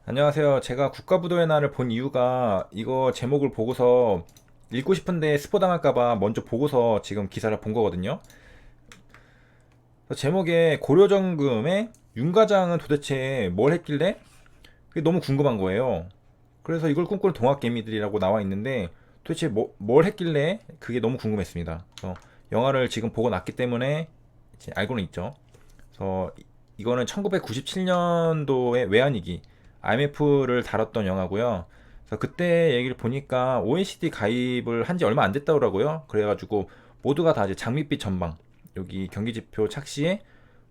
안녕하세요. 제가 국가부도의 날을 본 이유가 이거 제목을 보고서 읽고 싶은데 스포당할까봐 먼저 보고서 지금 기사를 본 거거든요. 제목에 고려정금의 윤과장은 도대체 뭘 했길래 그게 너무 궁금한 거예요. 그래서 이걸 꿈꾸는 동학개미들이라고 나와 있는데 도대체 뭘 했길래 그게 너무 궁금했습니다. 그래서 영화를 지금 보고 났기 때문에 이제 알고는 있죠. 그래서 이거는 1997년도의 외환위기 IMF를 다뤘던 영화고요. 그래서 그때 얘기를 보니까 OECD 가입을 한지 얼마 안 됐다더라고요. 그래가지고 모두가 다 이제 장밋빛 전망, 여기 경기지표 착시에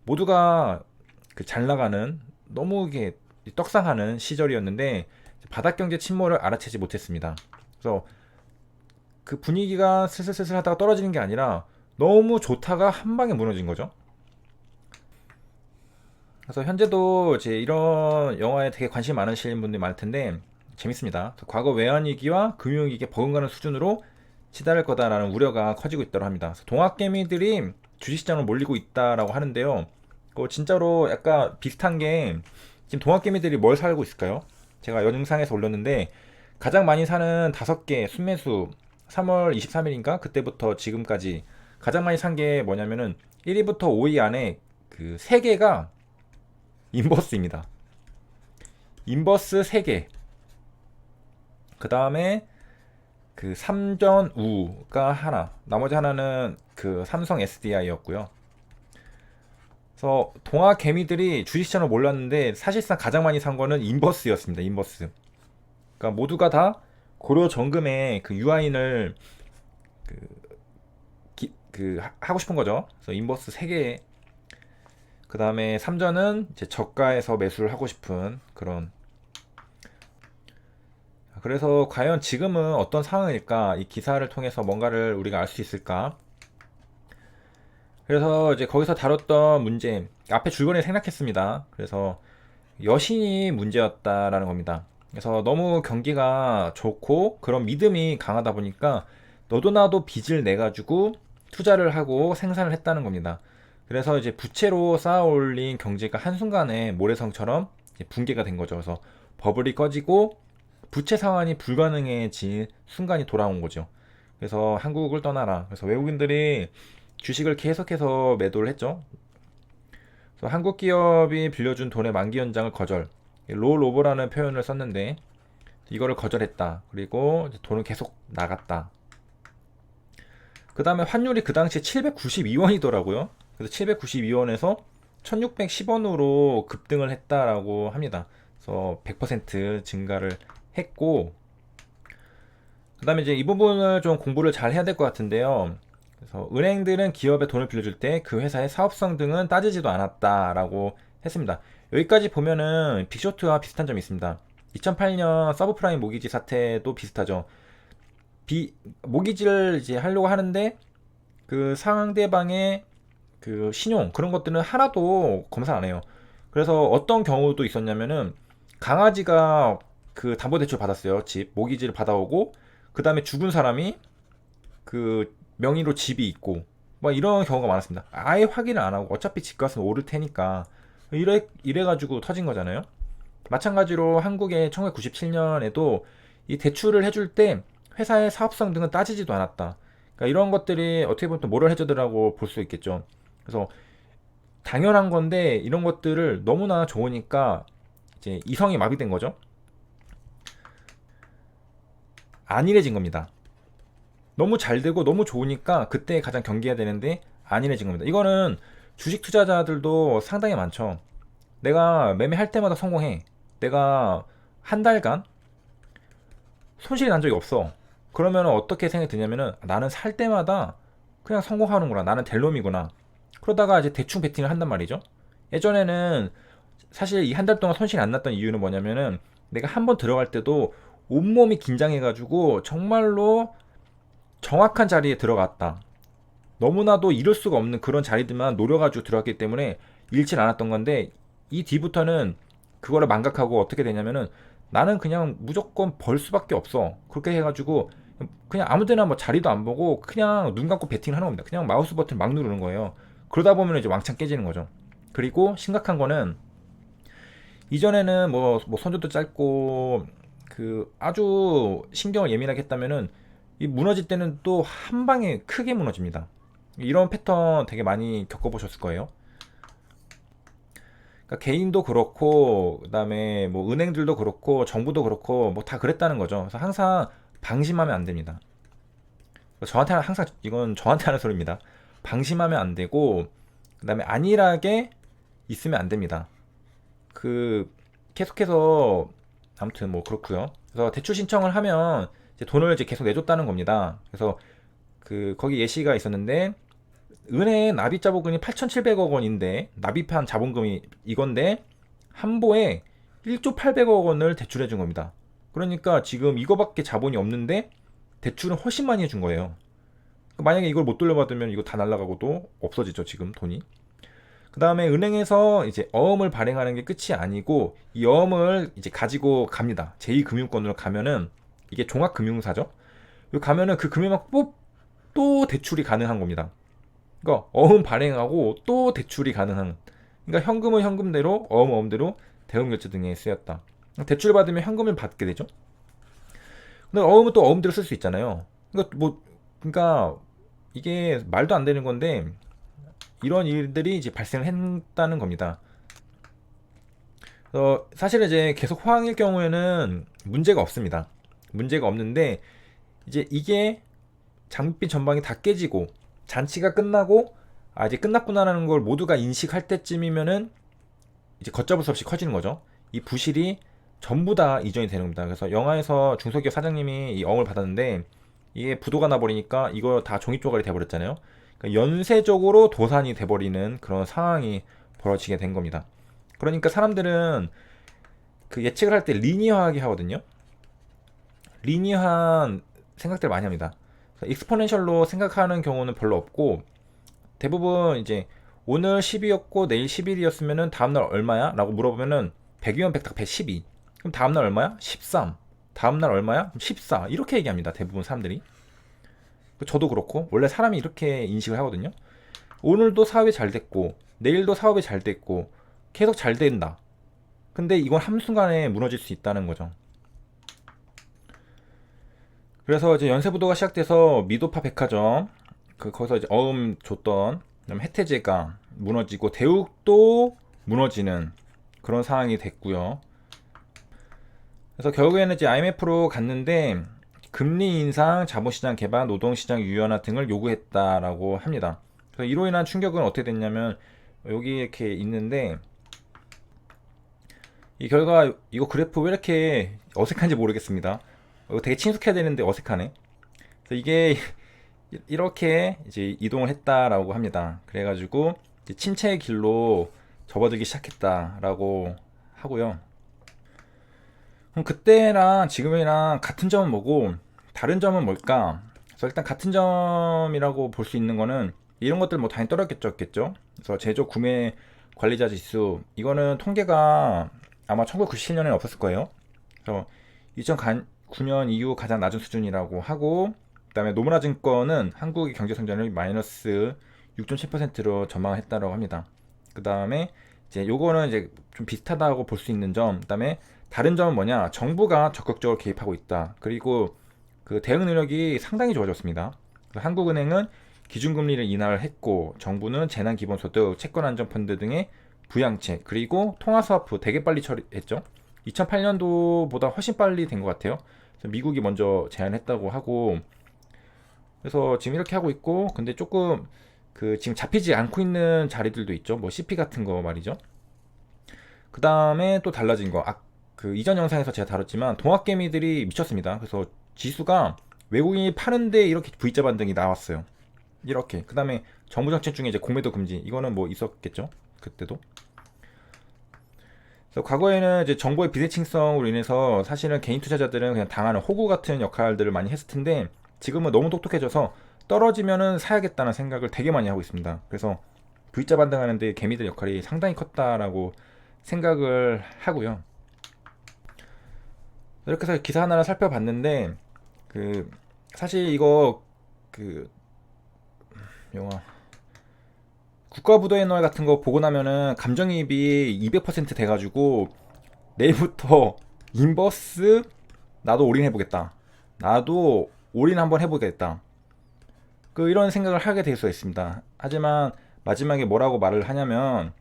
모두가 그 잘 나가는 너무 이게 떡상하는 시절이었는데 바닥 경제 침몰을 알아채지 못했습니다. 그래서 그 분위기가 슬슬슬슬 하다가 떨어지는 게 아니라 너무 좋다가 한 방에 무너진 거죠. 그래서 현재도 이제 이런 영화에 되게 관심 많으신 분들이 많을 텐데 재밌습니다. 과거 외환위기와 금융위기에 버금가는 수준으로 치달을 거다라는 우려가 커지고 있다고 합니다. 그래서 동학개미들이 주식시장으로 몰리고 있다라고 하는데요. 진짜로 약간 비슷한 게 지금 동학개미들이 뭘 사고 있을까요? 제가 영상에서 올렸는데 가장 많이 사는 5개 순매수 3월 23일인가 그때부터 지금까지 가장 많이 산 게 뭐냐면은 1위부터 5위 안에 그 3개가 인버스입니다. 인버스 3개. 그 다음에 그 삼전우가 하나. 나머지 하나는 그 삼성 SDI였고요. 그래서 동아 개미들이 주식시장으로 몰랐는데 사실상 가장 많이 산 거는 인버스였습니다. 인버스. 그러니까 모두가 다 고려 정금의 그 유아인을 그, 하고 싶은 거죠. 그래서 인버스 3개. 그 다음에 삼전은 이제 저가에서 매수를 하고 싶은 그런. 그래서 과연 지금은 어떤 상황일까? 이 기사를 통해서 뭔가를 우리가 알 수 있을까? 그래서 이제 거기서 다뤘던 문제, 앞에 줄거리 생략했습니다. 그래서 여신이 문제였다라는 겁니다. 그래서 너무 경기가 좋고 그런 믿음이 강하다 보니까 너도 나도 빚을 내 가지고 투자를 하고 생산을 했다는 겁니다. 그래서 이제 부채로 쌓아 올린 경제가 한순간에 모래성처럼 이제 붕괴가 된 거죠. 그래서 버블이 꺼지고 부채 상환이 불가능해진 순간이 돌아온 거죠. 그래서 한국을 떠나라. 그래서 외국인들이 주식을 계속해서 매도를 했죠. 그래서 한국 기업이 빌려준 돈의 만기 연장을 거절. 롤오버라는 표현을 썼는데 이거를 거절했다. 그리고 돈은 계속 나갔다. 그 다음에 환율이 그 당시에 792원이더라고요. 그래서 792원에서 1610원으로 급등을 했다라고 합니다. 그래서 100% 증가를 했고, 그 다음에 이제 이 부분을 좀 공부를 잘 해야 될 것 같은데요. 그래서 은행들은 기업에 돈을 빌려줄 때 그 회사의 사업성 등은 따지지도 않았다라고 했습니다. 여기까지 보면은 빅쇼트와 비슷한 점이 있습니다. 2008년 서브프라임 모기지 사태도 비슷하죠. 모기지를 이제 하려고 하는데 그 상대방의 그 신용 그런 것들은 하나도 검사 안 해요. 그래서 어떤 경우도 있었냐면은 강아지가 그 담보대출 받았어요. 집 모기지를 받아오고 그 다음에 죽은 사람이 그 명의로 집이 있고 뭐 이런 경우가 많았습니다. 아예 확인을 안 하고 어차피 집값은 오를 테니까 이래 가지고 터진 거잖아요. 마찬가지로 한국의 1997년에도 이 대출을 해줄 때 회사의 사업성 등은 따지지도 않았다. 그러니까 이런 것들이 어떻게 보면 또 모럴 해저드라고 볼 수 있겠죠. 그래서 당연한 건데 이런 것들을 너무나 좋으니까 이제 이성이 마비된 거죠. 안일해진 겁니다. 너무 잘 되고 너무 좋으니까 그때 가장 경계해야 되는데 안일해진 겁니다. 이거는 주식 투자자들도 상당히 많죠. 내가 매매할 때마다 성공해. 내가 한 달간 손실이 난 적이 없어. 그러면 어떻게 생각이 드냐면은 나는 살 때마다 그냥 성공하는구나. 나는 될 놈이구나. 그러다가 이제 대충 베팅을 한단 말이죠. 예전에는 사실 이 한 달 동안 손실이 안 났던 이유는 뭐냐면은 내가 한 번 들어갈 때도 온몸이 긴장해가지고 정말로 정확한 자리에 들어갔다. 너무나도 이룰 수가 없는 그런 자리들만 노려가지고 들어갔기 때문에 잃질 않았던 건데 이 뒤부터는 그거를 망각하고 어떻게 되냐면은 나는 그냥 무조건 벌 수밖에 없어. 그렇게 해가지고 그냥 아무데나 뭐 자리도 안 보고 그냥 눈 감고 배팅을 하는 겁니다. 그냥 마우스 버튼 막 누르는 거예요. 그러다 보면 이제 왕창 깨지는 거죠. 그리고 심각한 거는 이전에는 뭐 선조도 짧고 그 아주 신경을 예민하게 했다면은 이 무너질 때는 또 한 방에 크게 무너집니다. 이런 패턴 되게 많이 겪어보셨을 거예요. 그러니까 개인도 그렇고 그다음에 뭐 은행들도 그렇고 정부도 그렇고 뭐 다 그랬다는 거죠. 그래서 항상 방심하면 안 됩니다. 저한테 항상 이건 저한테 하는 소리입니다. 방심하면 안 되고 그다음에 안일하게 있으면 안 됩니다. 그 계속해서 아무튼 뭐 그렇고요. 그래서 대출 신청을 하면 이제 돈을 이제 계속 내줬다는 겁니다. 그래서 그 거기 예시가 있었는데 은행 납입 자본금이 8,700억 원인데 납입한 자본금이 이건데 한보에 1조 800억 원을 대출해 준 겁니다. 그러니까 지금 이거밖에 자본이 없는데 대출은 훨씬 많이 해준 거예요. 만약에 이걸 못 돌려받으면 이거 다 날라가고도 없어지죠, 지금 돈이. 그 다음에 은행에서 이제 어음을 발행하는 게 끝이 아니고 이 어음을 이제 가지고 갑니다. 제2금융권으로 가면은 이게 종합금융사죠. 여기 가면은 그 금융만 또 대출이 가능한 겁니다. 그러니까 어음 발행하고 또 대출이 가능한. 그러니까 현금은 현금대로 어음은 어음대로 대응결제 등에 쓰였다. 대출 받으면 현금을 받게 되죠. 근데 어음은 또 어음대로 쓸 수 있잖아요. 그러니까 이게 말도 안 되는 건데 이런 일들이 이제 발생을 했다는 겁니다. 사실은 이제 계속 호황일 경우에는 문제가 없습니다. 문제가 없는데 이제 이게 장밋빛 전방이 다 깨지고 잔치가 끝나고 아 이제 끝났구나라는 걸 모두가 인식할 때쯤이면은 이제 걷잡을 수 없이 커지는 거죠. 이 부실이 전부 다 이전이 되는 겁니다. 그래서 영화에서 중소기업 사장님이 이 어음을 받았는데 이게 부도가 나버리니까 이거 다 종이 조각이 돼버렸잖아요. 그러니까 연쇄적으로 도산이 돼버리는 그런 상황이 벌어지게 된 겁니다. 그러니까 사람들은 그 예측을 할 때 리니어하게 하거든요. 리니어한 생각들 많이 합니다. 익스포넨셜로 생각하는 경우는 별로 없고 대부분 이제 오늘 10이었고 내일 11이었으면은 다음날 얼마야? 라고 물어보면은 100이면 100, 100, 12. 그럼 다음날 얼마야? 13. 다음날 얼마야? 14. 이렇게 얘기합니다. 대부분 사람들이. 저도 그렇고 원래 사람이 이렇게 인식을 하거든요. 오늘도 사업이 잘 됐고 내일도 사업이 잘 됐고 계속 잘 된다. 근데 이건 한순간에 무너질 수 있다는 거죠. 그래서 이제 연쇄부도가 시작돼서 미도파 백화점 거기서 이제 어음 줬던 해태제가 무너지고 대욱도 무너지는 그런 상황이 됐고요. 그래서 결국에는 이제 IMF로 갔는데 금리 인상, 자본시장 개방, 노동시장 유연화 등을 요구했다라고 합니다. 그래서 이로 인한 충격은 어떻게 됐냐면 여기 이렇게 있는데 이 결과 이거 그래프 왜 이렇게 어색한지 모르겠습니다. 이거 되게 친숙해야 되는데 어색하네. 그래서 이게 이렇게 이제 이동을 했다라고 합니다. 그래가지고 이제 침체의 길로 접어들기 시작했다라고 하고요. 그럼 그때랑 지금이랑 같은 점은 뭐고 다른 점은 뭘까? 그래서 일단 같은 점이라고 볼 수 있는 거는 이런 것들 뭐 당연히 떨어졌겠죠. 그래서 제조 구매 관리자 지수 이거는 통계가 아마 1997년에는 없었을 거예요. 그래서 2009년 이후 가장 낮은 수준이라고 하고 그다음에 노무라 증권은 한국의 경제 성장률 마이너스 6.7%로 전망을 했다고 합니다. 그다음에 이제 요거는 이제 좀 비슷하다고 볼 수 있는 점. 그다음에 다른 점은 뭐냐? 정부가 적극적으로 개입하고 있다. 그리고 그 대응 능력이 상당히 좋아졌습니다. 한국은행은 기준금리를 인하를 했고 정부는 재난기본소득, 채권안전펀드 등의 부양책 그리고 통화스와프 되게 빨리 처리했죠. 2008년도보다 훨씬 빨리 된 것 같아요. 미국이 먼저 제안했다고 하고 그래서 지금 이렇게 하고 있고 근데 조금 그 지금 잡히지 않고 있는 자리들도 있죠. 뭐 CP 같은 거 말이죠. 그 다음에 또 달라진 거. 그 이전 영상에서 제가 다뤘지만 동학개미들이 미쳤습니다. 그래서 지수가 외국인이 파는데 이렇게 V자 반등이 나왔어요. 이렇게. 그 다음에 정부 정책 중에 이제 공매도 금지. 이거는 뭐 있었겠죠. 그때도. 그래서 과거에는 이제 정보의 비대칭성으로 인해서 사실은 개인 투자자들은 그냥 당하는 호구 같은 역할들을 많이 했을 텐데 지금은 너무 똑똑해져서 떨어지면은 사야겠다는 생각을 되게 많이 하고 있습니다. 그래서 V자 반등하는데 개미들 역할이 상당히 컸다라고 생각을 하고요. 이렇게 해서 기사 하나를 살펴봤는데 그 사실 이거 그 영화 국가부도의 날 같은 거 보고 나면은 감정이입이 200% 돼가지고 내일부터 인버스 나도 올인해보겠다. 나도 올인 한번 해보겠다. 이런 생각을 하게 될 수가 있습니다. 하지만 마지막에 뭐라고 말을 하냐면,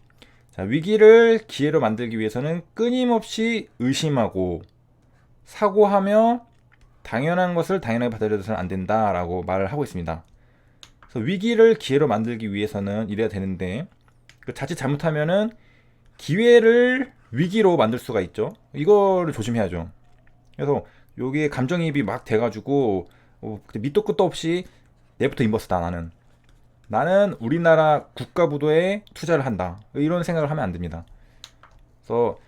자, 위기를 기회로 만들기 위해서는 끊임없이 의심하고 사고하며 당연한 것을 당연하게 받아들여서는 안 된다라고 말을 하고 있습니다. 그래서 위기를 기회로 만들기 위해서는 이래야 되는데, 자칫 잘못하면은 기회를 위기로 만들 수가 있죠. 이거를 조심해야죠. 그래서 여기에 감정이입이 막 돼가지고 밑도 끝도 없이 내부터 인버스다, 나는 우리나라 국가부도에 투자를 한다, 이런 생각을 하면 안 됩니다. 그래서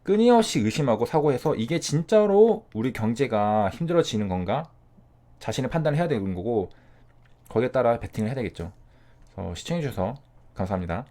끊임없이 의심하고 사고해서 이게 진짜로 우리 경제가 힘들어지는 건가 자신의 판단을 해야 되는 거고, 거기에 따라 베팅을 해야 되겠죠. 시청해주셔서 감사합니다.